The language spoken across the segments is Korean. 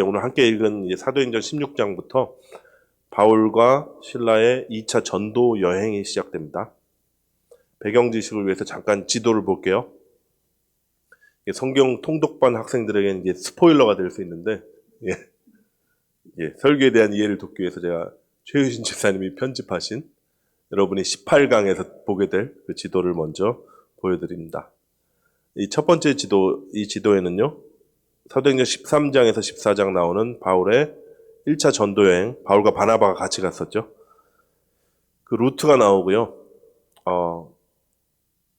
오늘 함께 읽은 사도행전 16장부터 바울과 신라의 2차 전도 여행이 시작됩니다. 배경 지식을 위해서 잠깐 지도를 볼게요. 성경 통독반 학생들에게는 이제 스포일러가 될 수 있는데, 설교에 대한 이해를 돕기 위해서 제가 최유신 집사님이 편집하신 여러분이 18강에서 보게 될 그 지도를 먼저 보여드립니다. 이 첫 번째 지도, 이 지도에는요, 사도행전 13장에서 14장 나오는 바울의 1차 전도여행, 바울과 바나바가 같이 갔었죠. 그 루트가 나오고요.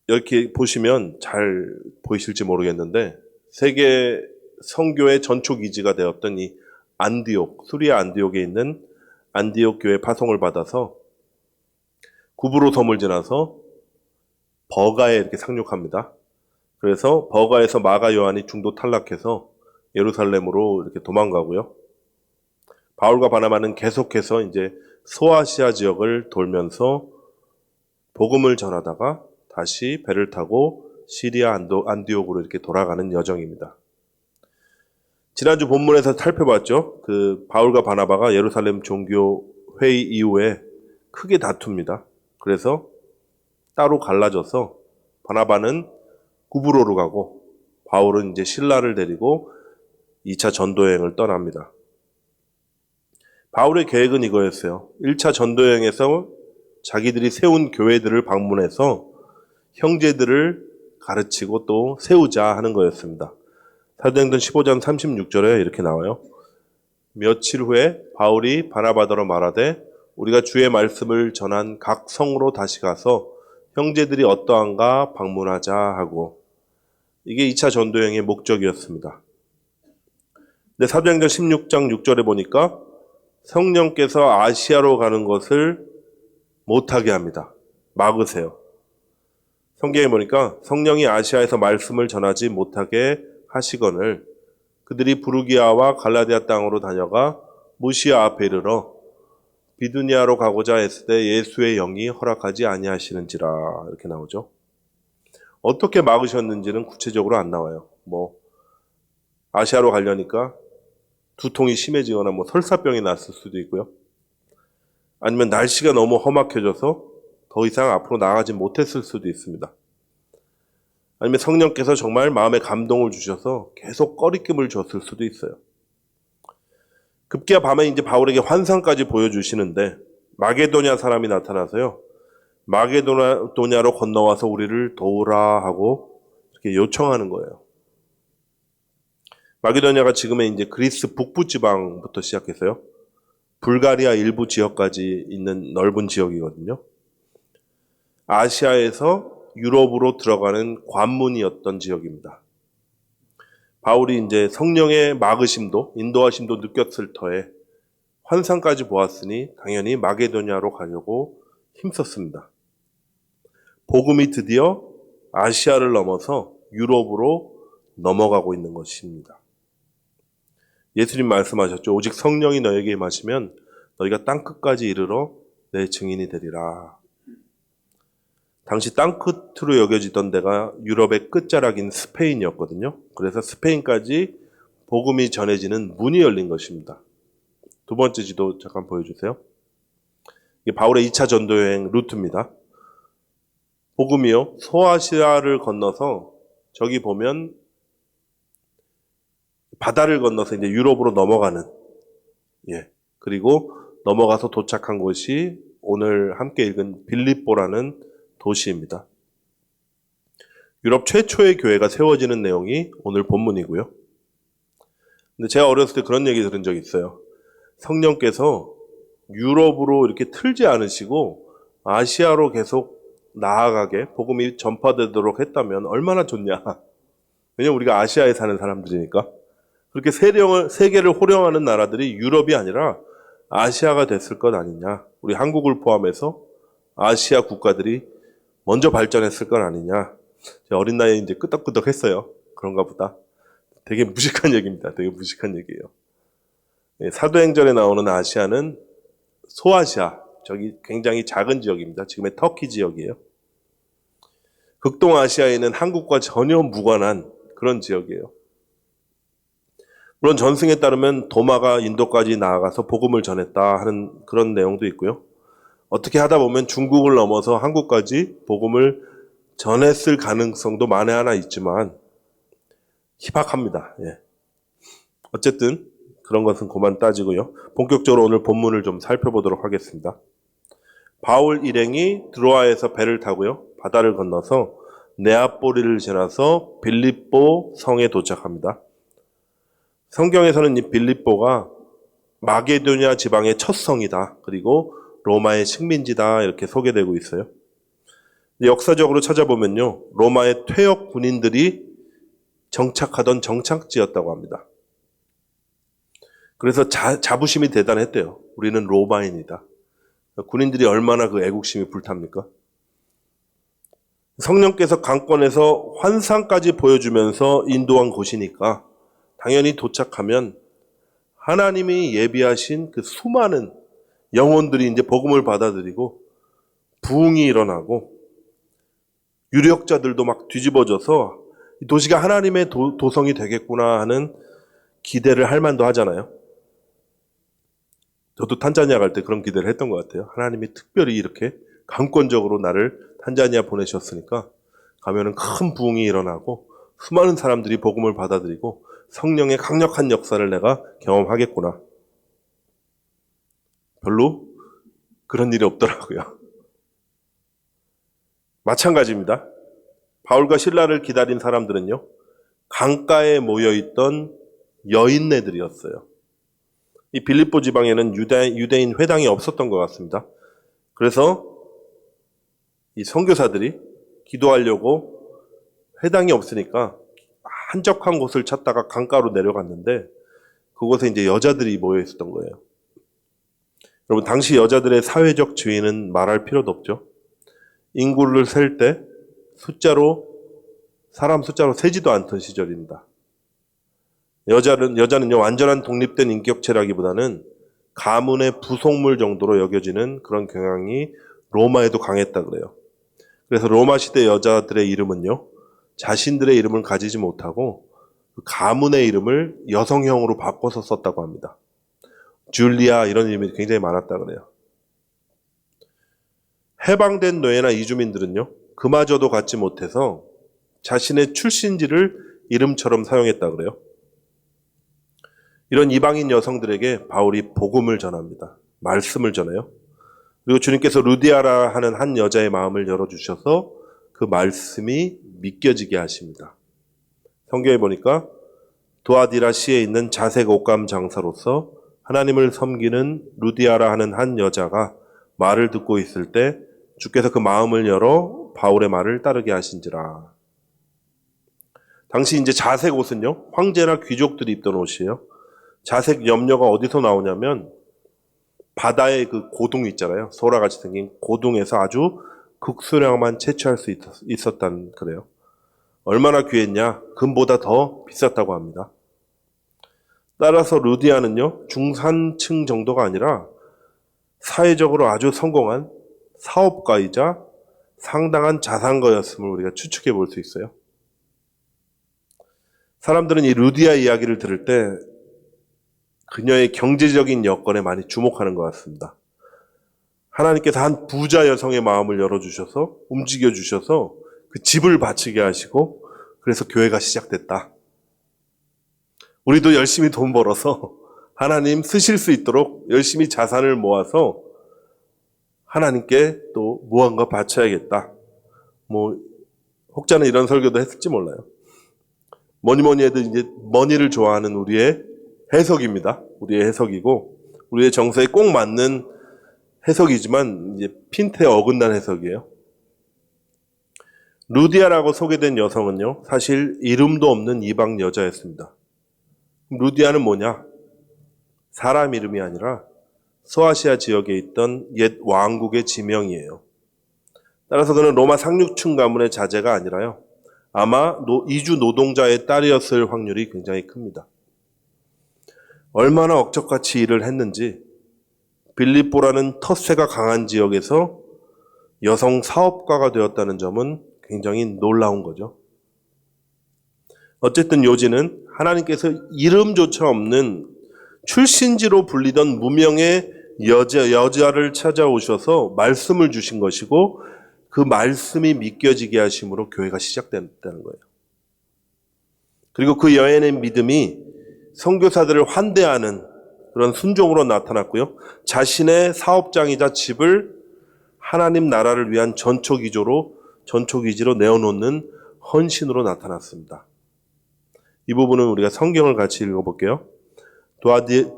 이렇게 보시면 잘 보이실지 모르겠는데, 세계 선교의 전초 기지가 되었던 이 안디옥, 수리아 안디옥에 있는 안디옥 교회 파송을 받아서 구브로 섬을 지나서 버가에 이렇게 상륙합니다. 그래서 버가에서 마가 요한이 중도 탈락해서 예루살렘으로 이렇게 도망가고요. 바울과 바나바는 계속해서 이제 소아시아 지역을 돌면서 복음을 전하다가 다시 배를 타고 시리아 안디옥으로 이렇게 돌아가는 여정입니다. 지난주 본문에서 살펴봤죠. 그 바울과 바나바가 예루살렘 종교 회의 이후에 크게 다툽니다. 그래서 따로 갈라져서 바나바는 구브로로 가고 바울은 이제 신라를 데리고 2차 전도여행을 떠납니다. 바울의 계획은 이거였어요. 1차 전도여행에서 자기들이 세운 교회들을 방문해서 형제들을 가르치고 또 세우자 하는 거였습니다. 사도행전 15장 36절에 이렇게 나와요. 며칠 후에 바울이 바나바더러 말하되 우리가 주의 말씀을 전한 각 성으로 다시 가서 형제들이 어떠한가 방문하자 하고, 이게 2차 전도여행의 목적이었습니다. 근데 사도행전 16장 6절에 보니까 성령께서 아시아로 가는 것을 못하게 합니다. 막으세요. 성경에 보니까 성령이 아시아에서 말씀을 전하지 못하게 하시거늘 그들이 부르기아와 갈라디아 땅으로 다녀가 무시아 앞에 이르러 비두니아로 가고자 했을 때 예수의 영이 허락하지 아니하시는지라, 이렇게 나오죠. 어떻게 막으셨는지는 구체적으로 안 나와요. 아시아로 가려니까 두통이 심해지거나 설사병이 났을 수도 있고요. 아니면 날씨가 너무 험악해져서 더 이상 앞으로 나가지 못했을 수도 있습니다. 아니면 성령께서 정말 마음에 감동을 주셔서 계속 꺼리낌을 줬을 수도 있어요. 급기야 밤에 이제 바울에게 환상까지 보여주시는데 마게도냐 사람이 나타나서요, 마게도냐로 건너와서 우리를 도우라 하고 이렇게 요청하는 거예요. 마게도냐가 지금의 이제 그리스 북부 지방부터 시작해서요, 불가리아 일부 지역까지 있는 넓은 지역이거든요. 아시아에서 유럽으로 들어가는 관문이었던 지역입니다. 바울이 이제 성령의 막으심도, 인도하심도 느꼈을 터에 환상까지 보았으니 당연히 마게도냐로 가려고 힘썼습니다. 복음이 드디어 아시아를 넘어서 유럽으로 넘어가고 있는 것입니다. 예수님 말씀하셨죠. 오직 성령이 너에게 임하시면 너희가 땅끝까지 이르러 내 증인이 되리라. 당시 땅끝으로 여겨지던 데가 유럽의 끝자락인 스페인이었거든요. 그래서 스페인까지 복음이 전해지는 문이 열린 것입니다. 두 번째 지도 잠깐 보여주세요. 이게 바울의 2차 전도여행 루트입니다. 복음이요, 소아시아를 건너서 저기 보면 바다를 건너서 이제 유럽으로 넘어가는, 그리고 넘어가서 도착한 곳이 오늘 함께 읽은 빌립보라는 도시입니다. 유럽 최초의 교회가 세워지는 내용이 오늘 본문이고요. 근데 제가 어렸을 때 그런 얘기 들은 적이 있어요. 성령께서 유럽으로 이렇게 틀지 않으시고 아시아로 계속 나아가게 복음이 전파되도록 했다면 얼마나 좋냐. 왜냐면 우리가 아시아에 사는 사람들이니까. 그렇게 세계를 호령하는 나라들이 유럽이 아니라 아시아가 됐을 것 아니냐. 우리 한국을 포함해서 아시아 국가들이 먼저 발전했을 건 아니냐. 제가 어린 나이에 이제 끄덕끄덕 했어요. 그런가 보다. 되게 무식한 얘기입니다. 되게 무식한 얘기예요. 사도행전에 나오는 아시아는 소아시아, 저기 굉장히 작은 지역입니다. 지금의 터키 지역이에요. 극동아시아에는 한국과 전혀 무관한 그런 지역이에요. 물론 전승에 따르면 도마가 인도까지 나아가서 복음을 전했다 하는 그런 내용도 있고요. 어떻게 하다 보면 중국을 넘어서 한국까지 복음을 전했을 가능성도 만에 하나 있지만 희박합니다. 예. 어쨌든 그런 것은 그만 따지고요. 본격적으로 오늘 본문을 좀 살펴보도록 하겠습니다. 바울 일행이 드로아에서 배를 타고요. 바다를 건너서 네아포리를 지나서 빌립보 성에 도착합니다. 성경에서는 이 빌립보가 마게도냐 지방의 첫 성이다. 그리고 로마의 식민지다. 이렇게 소개되고 있어요. 역사적으로 찾아보면요. 로마의 퇴역 군인들이 정착하던 정착지였다고 합니다. 그래서 자부심이 대단했대요. 우리는 로마인이다. 군인들이 얼마나 그 애국심이 불탑니까? 성령께서 강권에서 환상까지 보여주면서 인도한 곳이니까 당연히 도착하면 하나님이 예비하신 그 수많은 영혼들이 이제 복음을 받아들이고 부흥이 일어나고 유력자들도 막 뒤집어져서 이 도시가 하나님의 도성이 되겠구나 하는 기대를 할 만도 하잖아요. 저도 탄자니아 갈 때 그런 기대를 했던 것 같아요. 하나님이 특별히 이렇게 강권적으로 나를 탄자니아 보내셨으니까 가면은 큰 부흥이 일어나고 수많은 사람들이 복음을 받아들이고 성령의 강력한 역사를 내가 경험하겠구나. 별로 그런 일이 없더라고요. 마찬가지입니다. 바울과 실라를 기다린 사람들은요, 강가에 모여있던 여인네들이었어요. 이 빌립보 지방에는 유대인 회당이 없었던 것 같습니다. 그래서 이 선교사들이 기도하려고 회당이 없으니까 한적한 곳을 찾다가 강가로 내려갔는데 그곳에 이제 여자들이 모여 있었던 거예요. 여러분, 당시 여자들의 사회적 지위는 말할 필요도 없죠. 인구를 셀 때 사람 숫자로 세지도 않던 시절입니다. 여자는요, 완전한 독립된 인격체라기보다는 가문의 부속물 정도로 여겨지는 그런 경향이 로마에도 강했다 그래요. 그래서 로마 시대 여자들의 이름은요, 자신들의 이름을 가지지 못하고 그 가문의 이름을 여성형으로 바꿔서 썼다고 합니다. 줄리아 이런 이름이 굉장히 많았다 그래요. 해방된 노예나 이주민들은요, 그마저도 갖지 못해서 자신의 출신지를 이름처럼 사용했다 그래요. 이런 이방인 여성들에게 바울이 복음을 전합니다. 말씀을 전해요. 그리고 주님께서 루디아라 하는 한 여자의 마음을 열어주셔서 그 말씀이 믿겨지게 하십니다. 성경에 보니까 두아디라시에 있는 자색 옷감 장사로서 하나님을 섬기는 루디아라 하는 한 여자가 말을 듣고 있을 때 주께서 그 마음을 열어 바울의 말을 따르게 하신지라. 당시 이제 자색 옷은요, 황제나 귀족들이 입던 옷이에요. 자색 염료가 어디서 나오냐면 바다의 그 고둥 있잖아요. 소라같이 생긴 고둥에서 아주 극소량만 채취할 수 있었단 그래요. 얼마나 귀했냐? 금보다 더 비쌌다고 합니다. 따라서 루디아는요, 중산층 정도가 아니라 사회적으로 아주 성공한 사업가이자 상당한 자산가였음을 우리가 추측해 볼 수 있어요. 사람들은 이 루디아 이야기를 들을 때 그녀의 경제적인 여건에 많이 주목하는 것 같습니다. 하나님께서 한 부자 여성의 마음을 열어주셔서 움직여주셔서 그 집을 바치게 하시고 그래서 교회가 시작됐다. 우리도 열심히 돈 벌어서 하나님 쓰실 수 있도록 열심히 자산을 모아서 하나님께 또 무언가 바쳐야겠다. 혹자는 이런 설교도 했을지 몰라요. 뭐니 해도 이제 머니를 좋아하는 우리의 해석입니다. 우리의 해석이고 우리의 정서에 꼭 맞는 해석이지만 이제 핀트에 어긋난 해석이에요. 루디아라고 소개된 여성은요, 사실 이름도 없는 이방 여자였습니다. 루디아는 뭐냐? 사람 이름이 아니라 소아시아 지역에 있던 옛 왕국의 지명이에요. 따라서 그는 로마 상류층 가문의 자제가 아니라요, 아마 이주 노동자의 딸이었을 확률이 굉장히 큽니다. 얼마나 억척같이 일을 했는지 빌립보라는 텃세가 강한 지역에서 여성 사업가가 되었다는 점은 굉장히 놀라운 거죠. 어쨌든 요지는 하나님께서 이름조차 없는 출신지로 불리던 무명의 여자를 찾아오셔서 말씀을 주신 것이고 그 말씀이 믿겨지게 하심으로 교회가 시작됐다는 거예요. 그리고 그 여인의 믿음이 선교사들을 환대하는 그런 순종으로 나타났고요. 자신의 사업장이자 집을 하나님 나라를 위한 전초기지로 내어놓는 헌신으로 나타났습니다. 이 부분은 우리가 성경을 같이 읽어볼게요.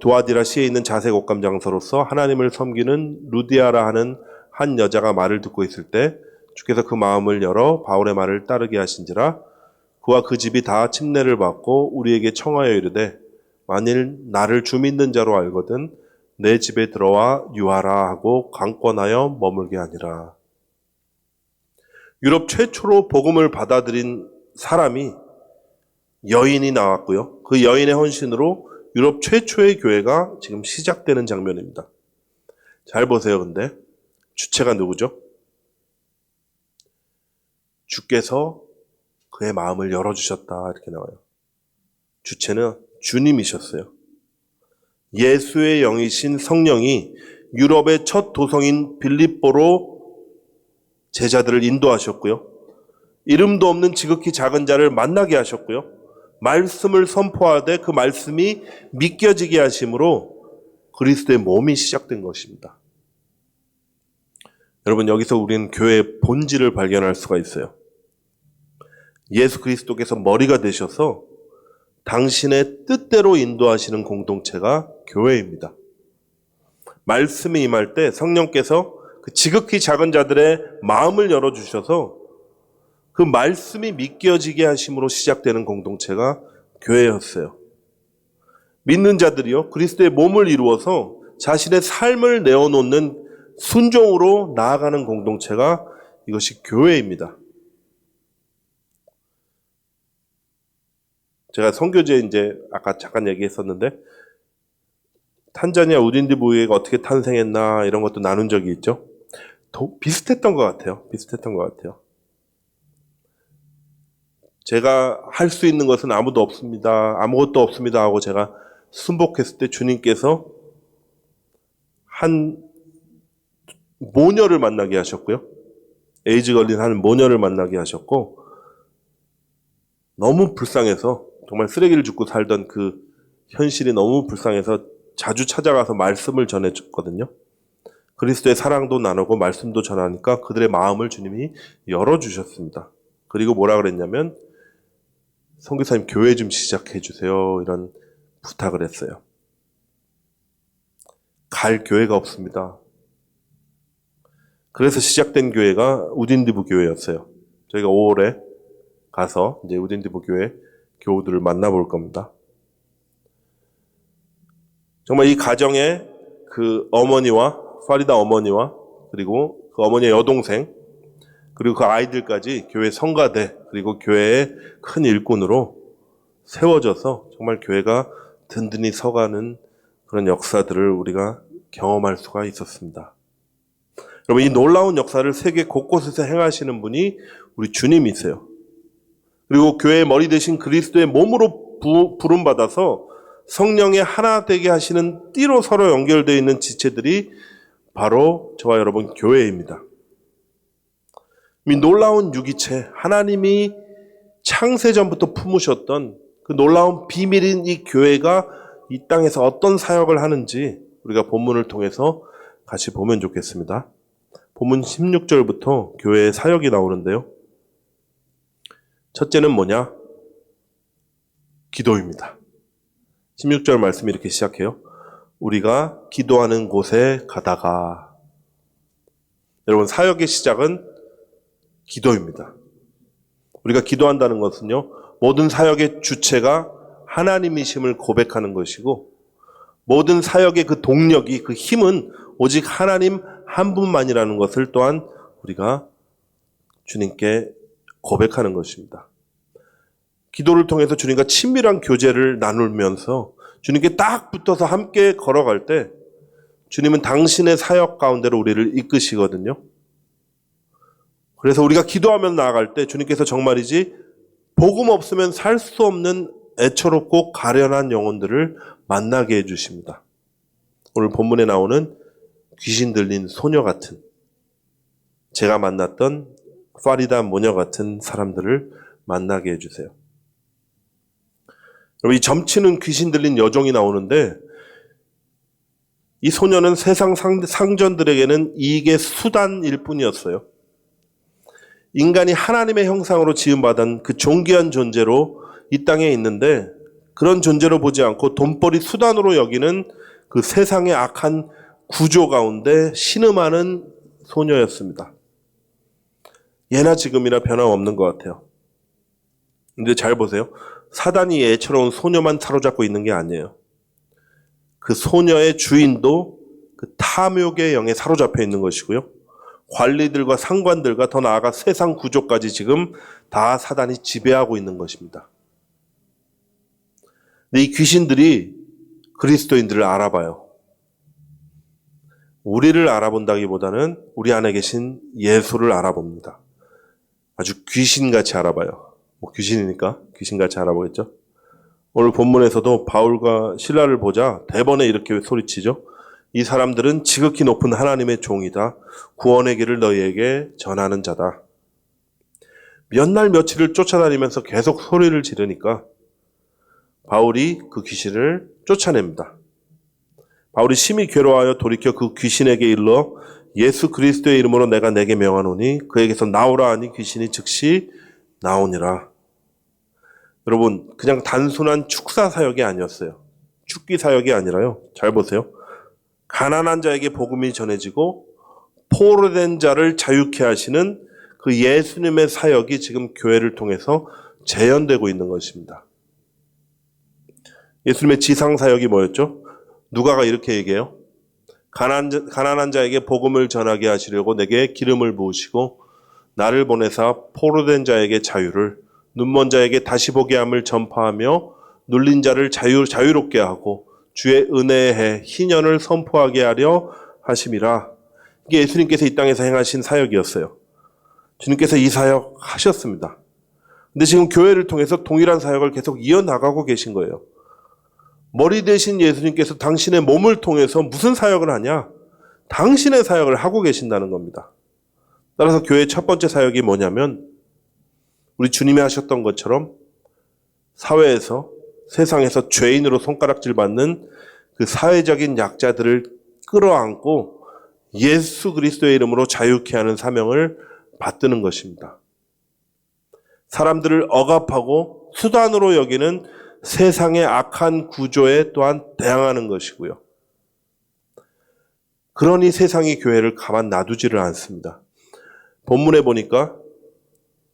두아디라 시에 있는 자색 옷감 장소로서 하나님을 섬기는 루디아라 하는 한 여자가 말을 듣고 있을 때 주께서 그 마음을 열어 바울의 말을 따르게 하신지라. 그와 그 집이 다 침례를 받고 우리에게 청하여 이르되 만일 나를 주 믿는 자로 알거든 내 집에 들어와 유하라 하고 강권하여 머물게 하니라. 유럽 최초로 복음을 받아들인 사람이 여인이 나왔고요. 그 여인의 헌신으로 유럽 최초의 교회가 지금 시작되는 장면입니다. 잘 보세요. 근데 주체가 누구죠? 주께서 그의 마음을 열어주셨다 이렇게 나와요. 주체는 주님이셨어요. 예수의 영이신 성령이 유럽의 첫 도성인 빌립보로 제자들을 인도하셨고요. 이름도 없는 지극히 작은 자를 만나게 하셨고요. 말씀을 선포하되 그 말씀이 믿겨지게 하심으로 그리스도의 몸이 시작된 것입니다. 여러분, 여기서 우리는 교회의 본질을 발견할 수가 있어요. 예수 그리스도께서 머리가 되셔서 당신의 뜻대로 인도하시는 공동체가 교회입니다. 말씀이 임할 때 성령께서 그 지극히 작은 자들의 마음을 열어주셔서 그 말씀이 믿겨지게 하심으로 시작되는 공동체가 교회였어요. 믿는 자들이요, 그리스도의 몸을 이루어서 자신의 삶을 내어놓는 순종으로 나아가는 공동체가 이것이 교회입니다. 제가 선교제 이제 아까 잠깐 얘기했었는데 탄자니아 우딘디 부위가 어떻게 탄생했나 이런 것도 나눈 적이 있죠. 비슷했던 것 같아요. 제가 할 수 있는 것은 아무것도 없습니다 하고 제가 순복했을 때 주님께서 한 모녀를 만나게 하셨고요. 에이즈 걸린 한 모녀를 만나게 하셨고 너무 불쌍해서 정말 쓰레기를 줍고 살던 그 현실이 너무 불쌍해서 자주 찾아가서 말씀을 전해줬거든요. 그리스도의 사랑도 나누고 말씀도 전하니까 그들의 마음을 주님이 열어주셨습니다. 그리고 뭐라 그랬냐면 선교사님 교회 좀 시작해 주세요 이런 부탁을 했어요. 갈 교회가 없습니다. 그래서 시작된 교회가 우딘디부 교회였어요. 저희가 5월에 가서 이제 우딘디부 교회 교우들을 만나볼 겁니다. 정말 이 가정에 그 어머니와 파리다 어머니와 그리고 그 어머니의 여동생 그리고 그 아이들까지 교회 성가대 그리고 교회의 큰 일꾼으로 세워져서 정말 교회가 든든히 서가는 그런 역사들을 우리가 경험할 수가 있었습니다. 여러분, 이 놀라운 역사를 세계 곳곳에서 행하시는 분이 우리 주님이세요. 그리고 교회의 머리 되신 그리스도의 몸으로 부름받아서 성령의 하나 되게 하시는 띠로 서로 연결되어 있는 지체들이 바로 저와 여러분 교회입니다. 이 놀라운 유기체, 하나님이 창세전부터 품으셨던 그 놀라운 비밀인 이 교회가 이 땅에서 어떤 사역을 하는지 우리가 본문을 통해서 같이 보면 좋겠습니다. 본문 16절부터 교회의 사역이 나오는데요. 첫째는 뭐냐? 기도입니다. 16절 말씀이 이렇게 시작해요. 우리가 기도하는 곳에 가다가. 여러분, 사역의 시작은 기도입니다. 우리가 기도한다는 것은요, 모든 사역의 주체가 하나님이심을 고백하는 것이고 모든 사역의 그 동력이, 그 힘은 오직 하나님 한 분만이라는 것을 또한 우리가 주님께 고백하는 것입니다. 기도를 통해서 주님과 친밀한 교제를 나누면서 주님께 딱 붙어서 함께 걸어갈 때 주님은 당신의 사역 가운데로 우리를 이끄시거든요. 그래서 우리가 기도하며 나아갈 때 주님께서 정말이지 복음 없으면 살 수 없는 애처롭고 가련한 영혼들을 만나게 해주십니다. 오늘 본문에 나오는 귀신 들린 소녀 같은, 제가 만났던 파리다 모녀 같은 사람들을 만나게 해주세요. 이 점치는 귀신 들린 여종이 나오는데, 이 소녀는 세상 상전들에게는 이익의 수단일 뿐이었어요. 인간이 하나님의 형상으로 지음받은 그 존귀한 존재로 이 땅에 있는데, 그런 존재로 보지 않고 돈벌이 수단으로 여기는 그 세상의 악한 구조 가운데 신음하는 소녀였습니다. 예나 지금이나 변함없는 것 같아요. 근데 잘 보세요. 사단이 애처로운 소녀만 사로잡고 있는 게 아니에요. 그 소녀의 주인도 그 탐욕의 영에 사로잡혀 있는 것이고요. 관리들과 상관들과 더 나아가 세상 구조까지 지금 다 사단이 지배하고 있는 것입니다. 근데 이 귀신들이 그리스도인들을 알아봐요. 우리를 알아본다기보다는 우리 안에 계신 예수를 알아봅니다. 아주 귀신같이 알아봐요. 뭐 귀신이니까 귀신같이 알아보겠죠. 오늘 본문에서도 바울과 실라를 보자 대번에 이렇게 소리치죠. 이 사람들은 지극히 높은 하나님의 종이다. 구원의 길을 너희에게 전하는 자다. 몇 날 며칠을 쫓아다니면서 계속 소리를 지르니까 바울이 그 귀신을 쫓아냅니다. 바울이 심히 괴로워하여 돌이켜 그 귀신에게 일러 예수 그리스도의 이름으로 내가 내게 명하노니 그에게서 나오라 하니 귀신이 즉시 나오니라. 여러분, 그냥 단순한 축사 사역이 아니었어요. 축기 사역이 아니라요. 잘 보세요. 가난한 자에게 복음이 전해지고 포로된 자를 자유케 하시는 그 예수님의 사역이 지금 교회를 통해서 재현되고 있는 것입니다. 예수님의 지상 사역이 뭐였죠? 누가가 이렇게 얘기해요. 가난한 자에게 복음을 전하게 하시려고 내게 기름을 부으시고 나를 보내사 포로된 자에게 자유를, 눈먼 자에게 다시 보게 함을 전파하며 눌린 자를 자유롭게 하고 주의 은혜의 해 희년을 선포하게 하려 하심이라. 이게 예수님께서 이 땅에서 행하신 사역이었어요. 주님께서 이 사역 하셨습니다. 근데 지금 교회를 통해서 동일한 사역을 계속 이어나가고 계신 거예요. 머리 대신 예수님께서 당신의 몸을 통해서 무슨 사역을 하냐? 당신의 사역을 하고 계신다는 겁니다. 따라서 교회의 첫 번째 사역이 뭐냐면 우리 주님이 하셨던 것처럼 사회에서, 세상에서 죄인으로 손가락질 받는 그 사회적인 약자들을 끌어안고 예수 그리스도의 이름으로 자유케 하는 사명을 받드는 것입니다. 사람들을 억압하고 수단으로 여기는 세상의 악한 구조에 또한 대항하는 것이고요. 그러니 세상이 교회를 가만 놔두지를 않습니다. 본문에 보니까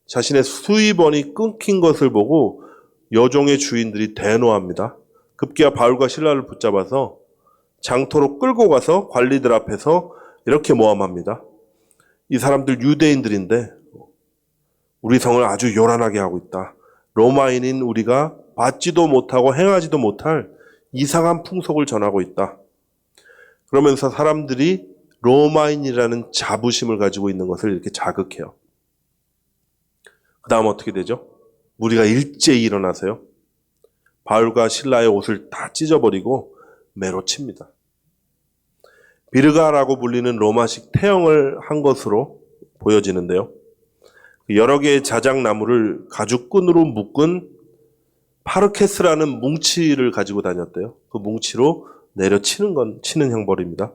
자신의 수입원이 끊긴 것을 보고 여종의 주인들이 대노합니다. 급기야 바울과 실라를 붙잡아서 장터로 끌고 가서 관리들 앞에서 이렇게 모함합니다. 이 사람들 유대인들인데 우리 성을 아주 요란하게 하고 있다. 로마인인 우리가 받지도 못하고 행하지도 못할 이상한 풍속을 전하고 있다. 그러면서 사람들이 로마인이라는 자부심을 가지고 있는 것을 이렇게 자극해요. 그 다음 어떻게 되죠? 무리가 일제히 일어나서요. 바울과 실라의 옷을 다 찢어버리고 매로 칩니다. 비르가라고 불리는 로마식 태형을 한 것으로 보여지는데요. 여러 개의 자작나무를 가죽끈으로 묶은 파르케스라는 뭉치를 가지고 다녔대요. 그 뭉치로 치는 형벌입니다.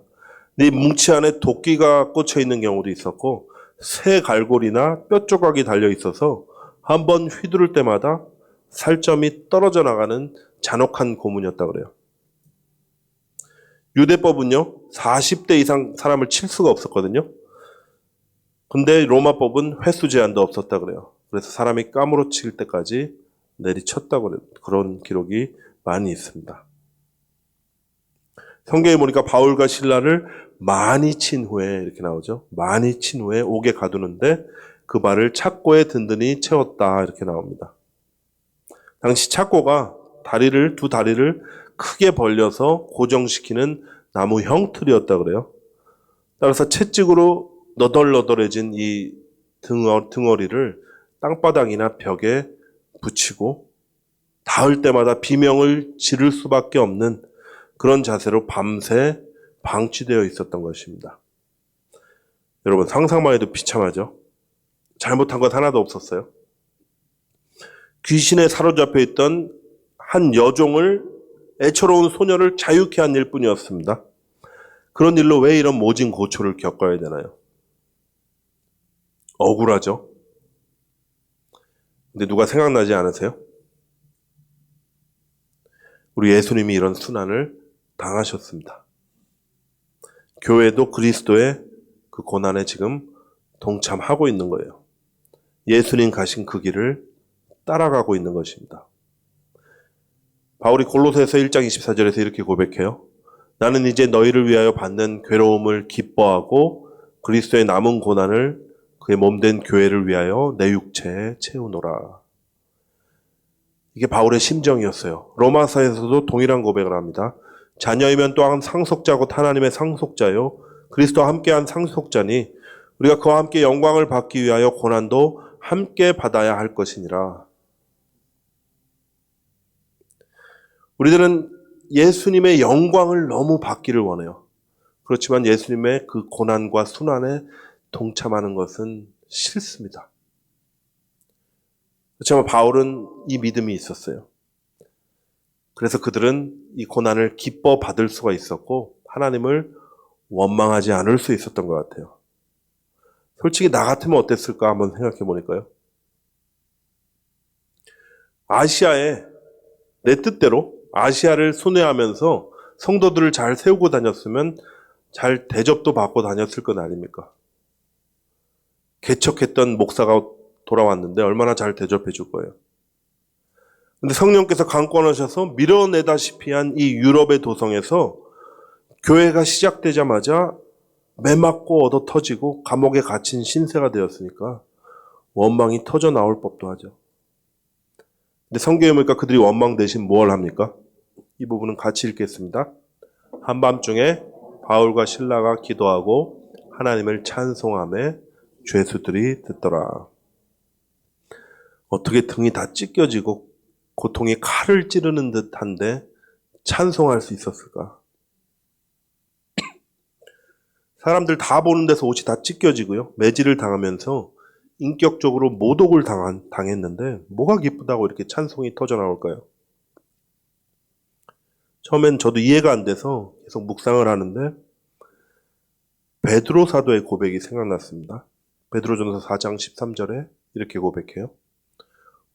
근데 이 뭉치 안에 도끼가 꽂혀 있는 경우도 있었고 새 갈고리나 뼈 조각이 달려 있어서 한번 휘두를 때마다 살점이 떨어져 나가는 잔혹한 고문이었다고 그래요. 유대법은요 40대 이상 사람을 칠 수가 없었거든요. 근데 로마법은 횟수 제한도 없었다 그래요. 그래서 사람이 까무러칠 때까지 내리쳤다고 그래요. 그런 기록이 많이 있습니다. 성경에 보니까 바울과 실라를 많이 친 후에 이렇게 나오죠. 많이 친 후에 옥에 가두는데 그 발을 착고에 든든히 채웠다 이렇게 나옵니다. 당시 착고가 두 다리를 크게 벌려서 고정시키는 나무 형틀이었다 그래요. 따라서 채찍으로 너덜너덜해진 이 등어리를 땅바닥이나 벽에 붙이고 닿을 때마다 비명을 지를 수밖에 없는 그런 자세로 밤새 방치되어 있었던 것입니다. 여러분 상상만 해도 비참하죠? 잘못한 것 하나도 없었어요. 귀신에 사로잡혀 있던 한 여종을 애처로운 소녀를 자유케 한 일뿐이었습니다. 그런 일로 왜 이런 모진 고초를 겪어야 되나요? 억울하죠? 근데 누가 생각나지 않으세요? 우리 예수님이 이런 순환을 당하셨습니다. 교회도 그리스도의 그 고난에 지금 동참하고 있는 거예요. 예수님 가신 그 길을 따라가고 있는 것입니다. 바울이 골로새서 1장 24절에서 이렇게 고백해요. 나는 이제 너희를 위하여 받는 괴로움을 기뻐하고 그리스도의 남은 고난을 그의 몸된 교회를 위하여 내 육체에 채우노라. 이게 바울의 심정이었어요. 로마서에서도 동일한 고백을 합니다. 자녀이면 또한 상속자고 하나님의 상속자요 그리스도와 함께한 상속자니 우리가 그와 함께 영광을 받기 위하여 고난도 함께 받아야 할 것이니라. 우리들은 예수님의 영광을 너무 받기를 원해요. 그렇지만 예수님의 그 고난과 순환에 동참하는 것은 싫습니다. 그렇지만 바울은 이 믿음이 있었어요. 그래서 그들은 이 고난을 기뻐 받을 수가 있었고 하나님을 원망하지 않을 수 있었던 것 같아요. 솔직히 나 같으면 어땠을까 한번 생각해 보니까요. 아시아에 내 뜻대로 아시아를 순회하면서 성도들을 잘 세우고 다녔으면 잘 대접도 받고 다녔을 것 아닙니까? 개척했던 목사가 돌아왔는데 얼마나 잘 대접해 줄 거예요. 근데 성령께서 강권하셔서 밀어내다시피 한 이 유럽의 도성에서 교회가 시작되자마자 매맞고 얻어 터지고 감옥에 갇힌 신세가 되었으니까 원망이 터져 나올 법도 하죠. 근데 성경에 보니까 그들이 원망 대신 뭘 합니까? 이 부분은 같이 읽겠습니다. 한밤중에 바울과 실라가 기도하고 하나님을 찬송하며 죄수들이 듣더라. 어떻게 등이 다 찢겨지고 고통이 칼을 찌르는 듯한데 찬송할 수 있었을까? 사람들 다 보는 데서 옷이 다 찢겨지고요. 매질을 당하면서 인격적으로 모독을 당했는데 뭐가 기쁘다고 이렇게 찬송이 터져 나올까요? 처음엔 저도 이해가 안 돼서 계속 묵상을 하는데 베드로 사도의 고백이 생각났습니다. 베드로전서 4장 13절에 이렇게 고백해요.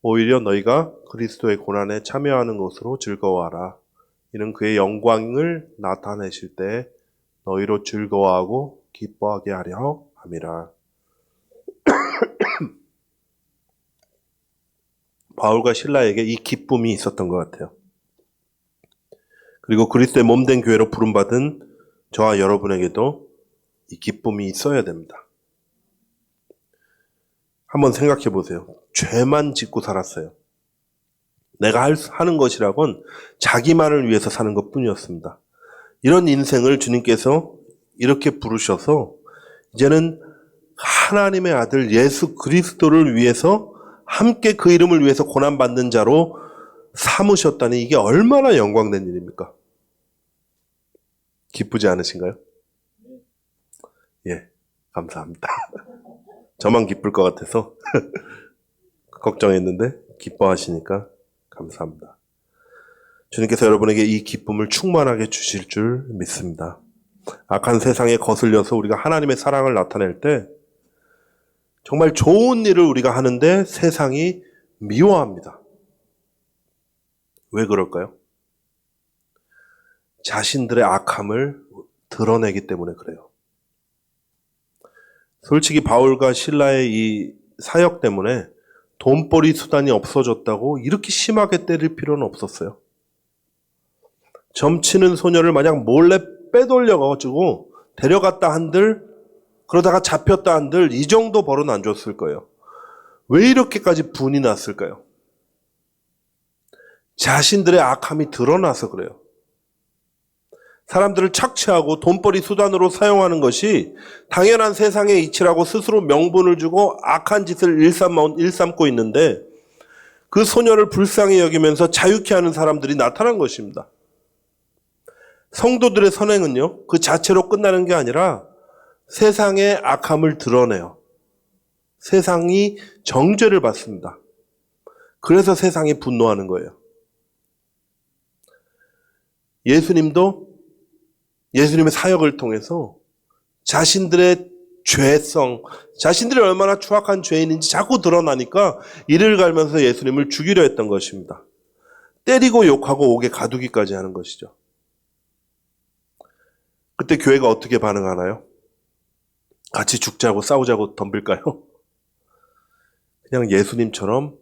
오히려 너희가 그리스도의 고난에 참여하는 것으로 즐거워하라. 이는 그의 영광을 나타내실 때 너희로 즐거워하고 기뻐하게 하려 함이라. 바울과 실라에게 이 기쁨이 있었던 것 같아요. 그리고 그리스도의 몸된 교회로 부름받은 저와 여러분에게도 이 기쁨이 있어야 됩니다. 한번 생각해 보세요. 죄만 짓고 살았어요. 내가 하는 것이라곤 자기만을 위해서 사는 것뿐이었습니다. 이런 인생을 주님께서 이렇게 부르셔서 이제는 하나님의 아들 예수 그리스도를 위해서 함께 그 이름을 위해서 고난받는 자로 삼으셨다니 이게 얼마나 영광된 일입니까? 기쁘지 않으신가요? 예, 감사합니다. 저만 기쁠 것 같아서 걱정했는데 기뻐하시니까 감사합니다. 주님께서 여러분에게 이 기쁨을 충만하게 주실 줄 믿습니다. 악한 세상에 거슬려서 우리가 하나님의 사랑을 나타낼 때 정말 좋은 일을 우리가 하는데 세상이 미워합니다. 왜 그럴까요? 자신들의 악함을 드러내기 때문에 그래요. 솔직히 바울과 실라의 이 사역 때문에 돈벌이 수단이 없어졌다고 이렇게 심하게 때릴 필요는 없었어요. 점치는 소녀를 만약 몰래 빼돌려가지고 데려갔다 한들 그러다가 잡혔다 한들 이 정도 벌은 안 줬을 거예요. 왜 이렇게까지 분이 났을까요? 자신들의 악함이 드러나서 그래요. 사람들을 착취하고 돈벌이 수단으로 사용하는 것이 당연한 세상의 이치라고 스스로 명분을 주고 악한 짓을 일삼고 있는데 그 소녀를 불쌍히 여기면서 자유케 하는 사람들이 나타난 것입니다. 성도들의 선행은요, 그 자체로 끝나는 게 아니라 세상의 악함을 드러내요. 세상이 정죄를 받습니다. 그래서 세상이 분노하는 거예요. 예수님도 예수님의 사역을 통해서 자신들의 죄성, 자신들이 얼마나 추악한 죄인인지 자꾸 드러나니까 이를 갈면서 예수님을 죽이려 했던 것입니다. 때리고 욕하고 옥에 가두기까지 하는 것이죠. 그때 교회가 어떻게 반응하나요? 같이 죽자고 싸우자고 덤빌까요? 그냥 예수님처럼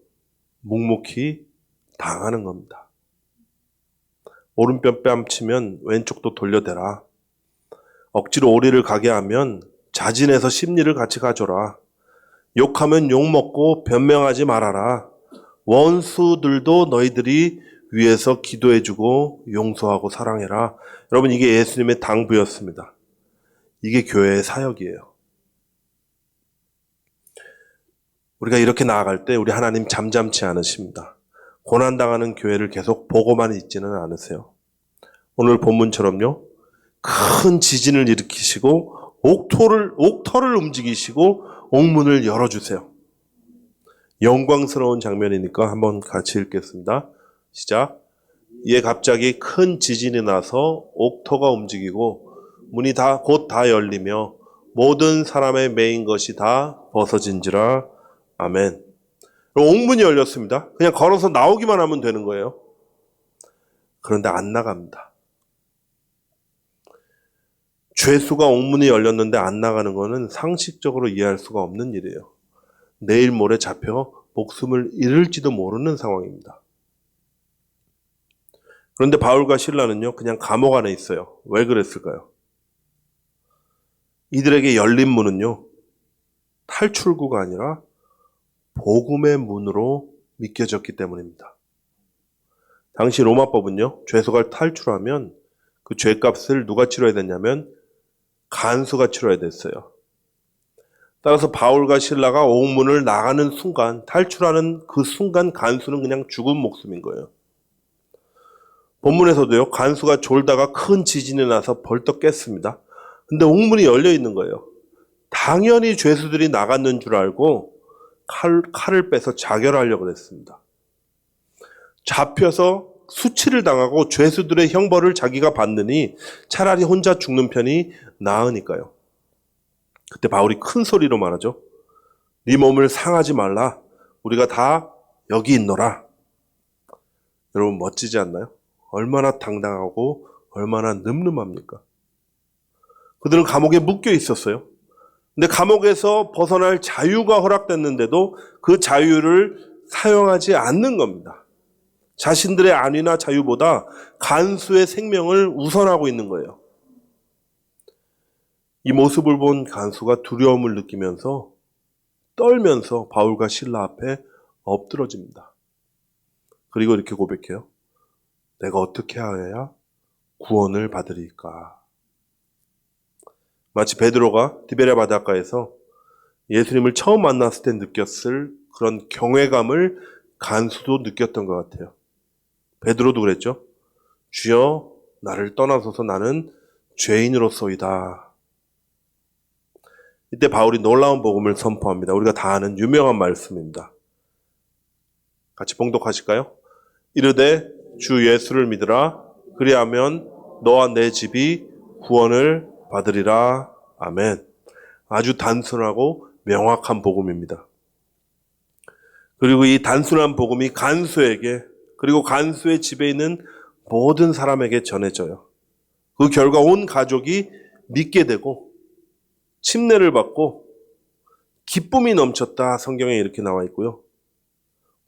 묵묵히 당하는 겁니다. 오른편 뺨치면 왼쪽도 돌려대라. 억지로 오리를 가게 하면 자진해서 심리를 같이 가져라. 욕하면 욕먹고 변명하지 말아라. 원수들도 너희들이 위에서 기도해주고 용서하고 사랑해라. 여러분, 이게 예수님의 당부였습니다. 이게 교회의 사역이에요. 우리가 이렇게 나아갈 때 우리 하나님 잠잠치 않으십니다. 고난당하는 교회를 계속 보고만 있지는 않으세요. 오늘 본문처럼요, 큰 지진을 일으키시고 옥터를 움직이시고 옥문을 열어주세요. 영광스러운 장면이니까 한번 같이 읽겠습니다. 시작. 이에 갑자기 큰 지진이 나서 옥터가 움직이고 문이 곧 다 열리며 모든 사람의 매인 것이 다 벗어진지라. 아멘. 옥문이 열렸습니다. 그냥 걸어서 나오기만 하면 되는 거예요. 그런데 안 나갑니다. 죄수가 옥문이 열렸는데 안 나가는 것은 상식적으로 이해할 수가 없는 일이에요. 내일 모레 잡혀 목숨을 잃을지도 모르는 상황입니다. 그런데 바울과 실라는요, 그냥 감옥 안에 있어요. 왜 그랬을까요? 이들에게 열린 문은요, 탈출구가 아니라 복음의 문으로 믿겨졌기 때문입니다. 당시 로마법은요, 죄수가 탈출하면 그 죄값을 누가 치러야 됐냐면 간수가 치러야 됐어요. 따라서 바울과 실라가 옥문을 나가는 순간, 탈출하는 그 순간 간수는 그냥 죽은 목숨인 거예요. 본문에서도요, 간수가 졸다가 큰 지진이 나서 벌떡 깼습니다. 근데 옥문이 열려 있는 거예요. 당연히 죄수들이 나갔는 줄 알고 칼을 빼서 자결하려고 했습니다. 잡혀서 수치를 당하고 죄수들의 형벌을 자기가 받느니 차라리 혼자 죽는 편이 나으니까요. 그때 바울이 큰 소리로 말하죠. 네 몸을 상하지 말라. 우리가 다 여기 있노라. 여러분, 멋지지 않나요? 얼마나 당당하고 얼마나 늠름합니까? 그들은 감옥에 묶여 있었어요. 근데 감옥에서 벗어날 자유가 허락됐는데도 그 자유를 사용하지 않는 겁니다. 자신들의 안위나 자유보다 간수의 생명을 우선하고 있는 거예요. 이 모습을 본 간수가 두려움을 느끼면서 떨면서 바울과 실라 앞에 엎드러집니다. 그리고 이렇게 고백해요. 내가 어떻게 하여야 구원을 받으리까? 마치 베드로가 디베랴 바닷가에서 예수님을 처음 만났을 때 느꼈을 그런 경외감을 간수도 느꼈던 것 같아요. 베드로도 그랬죠. 주여, 나를 떠나소서, 나는 죄인으로소이다. 이때 바울이 놀라운 복음을 선포합니다. 우리가 다 아는 유명한 말씀입니다. 같이 봉독하실까요? 이르되 주 예수를 믿으라. 그리하면 너와 내 집이 구원을 받으리라. 아멘. 아주 단순하고 명확한 복음입니다. 그리고 이 단순한 복음이 간수에게, 그리고 간수의 집에 있는 모든 사람에게 전해져요. 그 결과 온 가족이 믿게 되고 침례를 받고 기쁨이 넘쳤다. 성경에 이렇게 나와 있고요.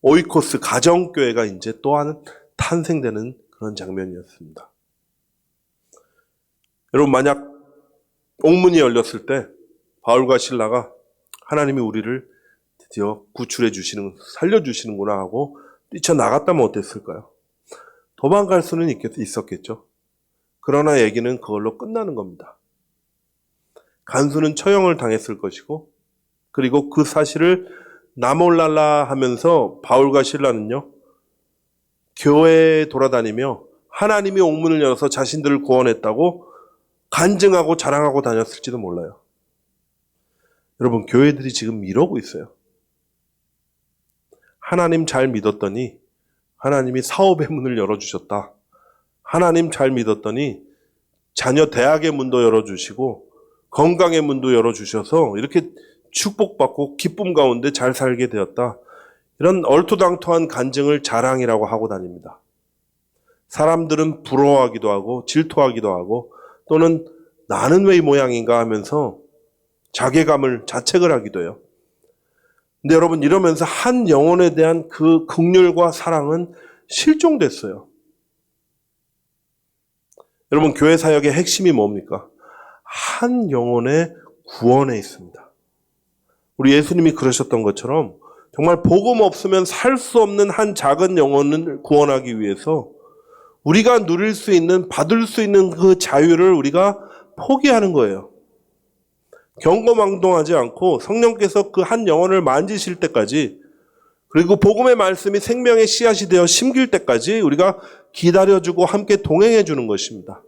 오이코스 가정교회가 이제 또한 탄생되는 그런 장면이었습니다. 여러분, 만약 옥문이 열렸을 때 바울과 실라가 하나님이 우리를 드디어 살려주시는구나 하고 뛰쳐나갔다면 어땠을까요? 도망갈 수는 있었겠죠. 그러나 얘기는 그걸로 끝나는 겁니다. 간수는 처형을 당했을 것이고, 그리고 그 사실을 나몰랄라 하면서 바울과 실라는요, 교회에 돌아다니며 하나님이 옥문을 열어서 자신들을 구원했다고 간증하고 자랑하고 다녔을지도 몰라요. 여러분, 교회들이 지금 이러고 있어요. 하나님 잘 믿었더니 하나님이 사업의 문을 열어주셨다. 하나님 잘 믿었더니 자녀 대학의 문도 열어주시고 건강의 문도 열어주셔서 이렇게 축복받고 기쁨 가운데 잘 살게 되었다. 이런 얼토당토한 간증을 자랑이라고 하고 다닙니다. 사람들은 부러워하기도 하고 질투하기도 하고 또는 나는 왜 이 모양인가 하면서 자괴감을 자책을 하기도 해요. 근데 여러분, 이러면서 한 영혼에 대한 그 긍휼과 사랑은 실종됐어요. 여러분, 교회 사역의 핵심이 뭡니까? 한 영혼의 구원에 있습니다. 우리 예수님이 그러셨던 것처럼 정말 복음 없으면 살 수 없는 한 작은 영혼을 구원하기 위해서 우리가 누릴 수 있는, 받을 수 있는 그 자유를 우리가 포기하는 거예요. 경거망동하지 않고 성령께서 그 한 영혼을 만지실 때까지, 그리고 복음의 말씀이 생명의 씨앗이 되어 심길 때까지 우리가 기다려주고 함께 동행해 주는 것입니다.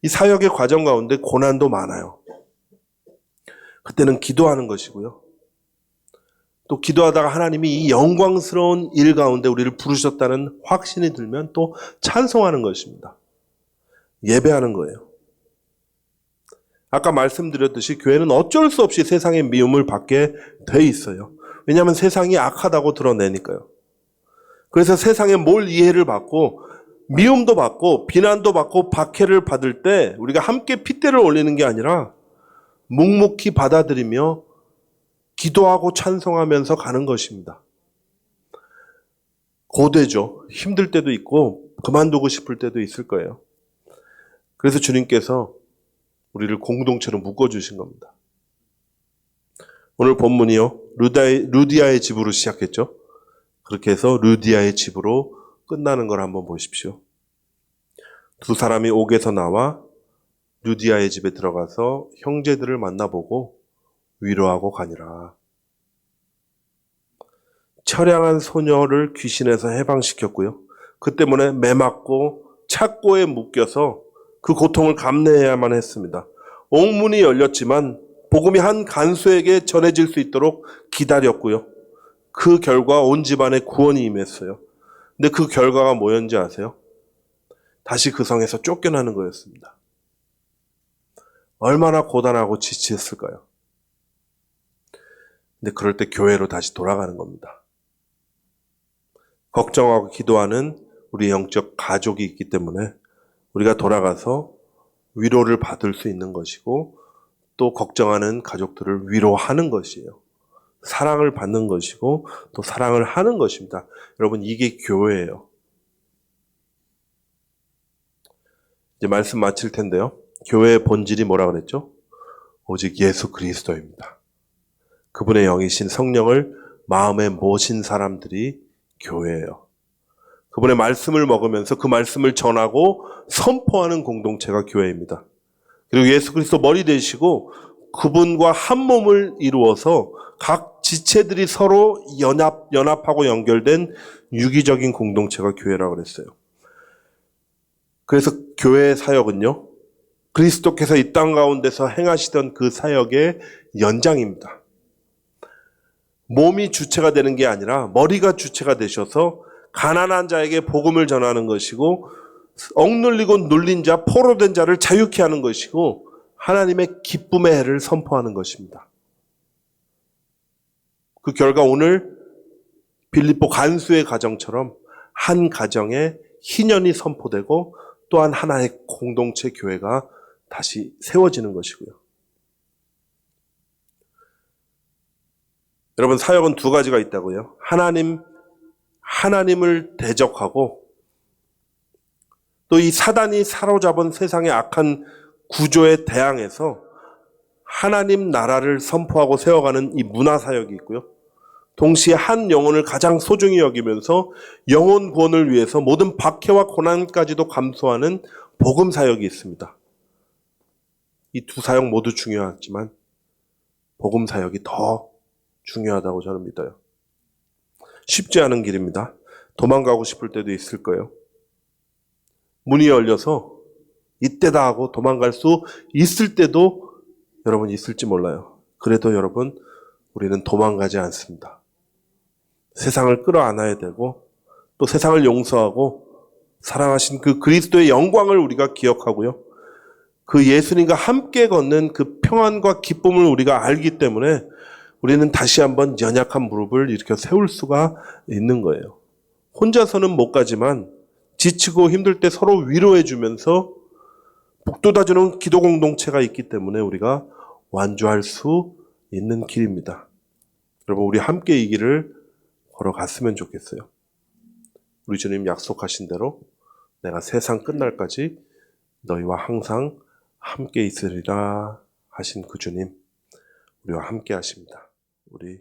이 사역의 과정 가운데 고난도 많아요. 그때는 기도하는 것이고요. 또 기도하다가 하나님이 이 영광스러운 일 가운데 우리를 부르셨다는 확신이 들면 또 찬송하는 것입니다. 예배하는 거예요. 아까 말씀드렸듯이 교회는 어쩔 수 없이 세상의 미움을 받게 돼 있어요. 왜냐하면 세상이 악하다고 드러내니까요. 그래서 세상에 뭘 이해를 받고 미움도 받고 비난도 받고 박해를 받을 때 우리가 함께 핏대를 올리는 게 아니라 묵묵히 받아들이며 기도하고 찬송하면서 가는 것입니다. 고되죠. 힘들 때도 있고 그만두고 싶을 때도 있을 거예요. 그래서 주님께서 우리를 공동체로 묶어주신 겁니다. 오늘 본문이요, 루디아의 집으로 시작했죠. 그렇게 해서 루디아의 집으로 끝나는 걸 한번 보십시오. 두 사람이 옥에서 나와 루디아의 집에 들어가서 형제들을 만나보고 위로하고 가니라. 처량한 소녀를 귀신에서 해방시켰고요. 그 때문에 매맞고 착고에 묶여서 그 고통을 감내해야만 했습니다. 옥문이 열렸지만 복음이 한 간수에게 전해질 수 있도록 기다렸고요. 그 결과 온 집안에 구원이 임했어요. 근데 그 결과가 뭐였는지 아세요? 다시 그 성에서 쫓겨나는 거였습니다. 얼마나 고단하고 지치했을까요? 근데 그럴 때 교회로 다시 돌아가는 겁니다. 걱정하고 기도하는 우리 영적 가족이 있기 때문에 우리가 돌아가서 위로를 받을 수 있는 것이고 또 걱정하는 가족들을 위로하는 것이에요. 사랑을 받는 것이고 또 사랑을 하는 것입니다. 여러분, 이게 교회예요. 이제 말씀 마칠 텐데요. 교회의 본질이 뭐라 그랬죠? 오직 예수 그리스도입니다. 그분의 영이신 성령을 마음에 모신 사람들이 교회예요. 그분의 말씀을 먹으면서 그 말씀을 전하고 선포하는 공동체가 교회입니다. 그리고 예수 그리스도 머리 되시고 그분과 한 몸을 이루어서 각 지체들이 서로 연합하고 연결된 유기적인 공동체가 교회라고 그랬어요. 그래서 교회의 사역은요, 그리스도께서 이 땅 가운데서 행하시던 그 사역의 연장입니다. 몸이 주체가 되는 게 아니라 머리가 주체가 되셔서 가난한 자에게 복음을 전하는 것이고 억눌리고 눌린 자, 포로된 자를 자유케 하는 것이고 하나님의 기쁨의 해를 선포하는 것입니다. 그 결과 오늘 빌립보 간수의 가정처럼 한 가정에 희년이 선포되고 또한 하나의 공동체 교회가 다시 세워지는 것이고요. 여러분, 사역은 두 가지가 있다고요. 하나님을 대적하고 또 이 사단이 사로잡은 세상의 악한 구조에 대항해서 하나님 나라를 선포하고 세워가는 이 문화사역이 있고요. 동시에 한 영혼을 가장 소중히 여기면서 영혼 구원을 위해서 모든 박해와 고난까지도 감수하는 복음사역이 있습니다. 이 두 사역 모두 중요하지만 복음 사역이 더 중요하다고 저는 믿어요. 쉽지 않은 길입니다. 도망가고 싶을 때도 있을 거예요. 문이 열려서 이때다 하고 도망갈 수 있을 때도 여러분 있을지 몰라요. 그래도 여러분, 우리는 도망가지 않습니다. 세상을 끌어안아야 되고 또 세상을 용서하고 사랑하신 그 그리스도의 영광을 우리가 기억하고요. 그 예수님과 함께 걷는 그 평안과 기쁨을 우리가 알기 때문에 우리는 다시 한번 연약한 무릎을 일으켜 세울 수가 있는 거예요. 혼자서는 못 가지만 지치고 힘들 때 서로 위로해 주면서 북돋아주는 기도 공동체가 있기 때문에 우리가 완주할 수 있는 길입니다. 여러분, 우리 함께 이 길을 걸어갔으면 좋겠어요. 우리 주님 약속하신 대로 내가 세상 끝날까지 너희와 항상 함께 있으리라 하신 그 주님, 우리와 함께 하십니다. 우리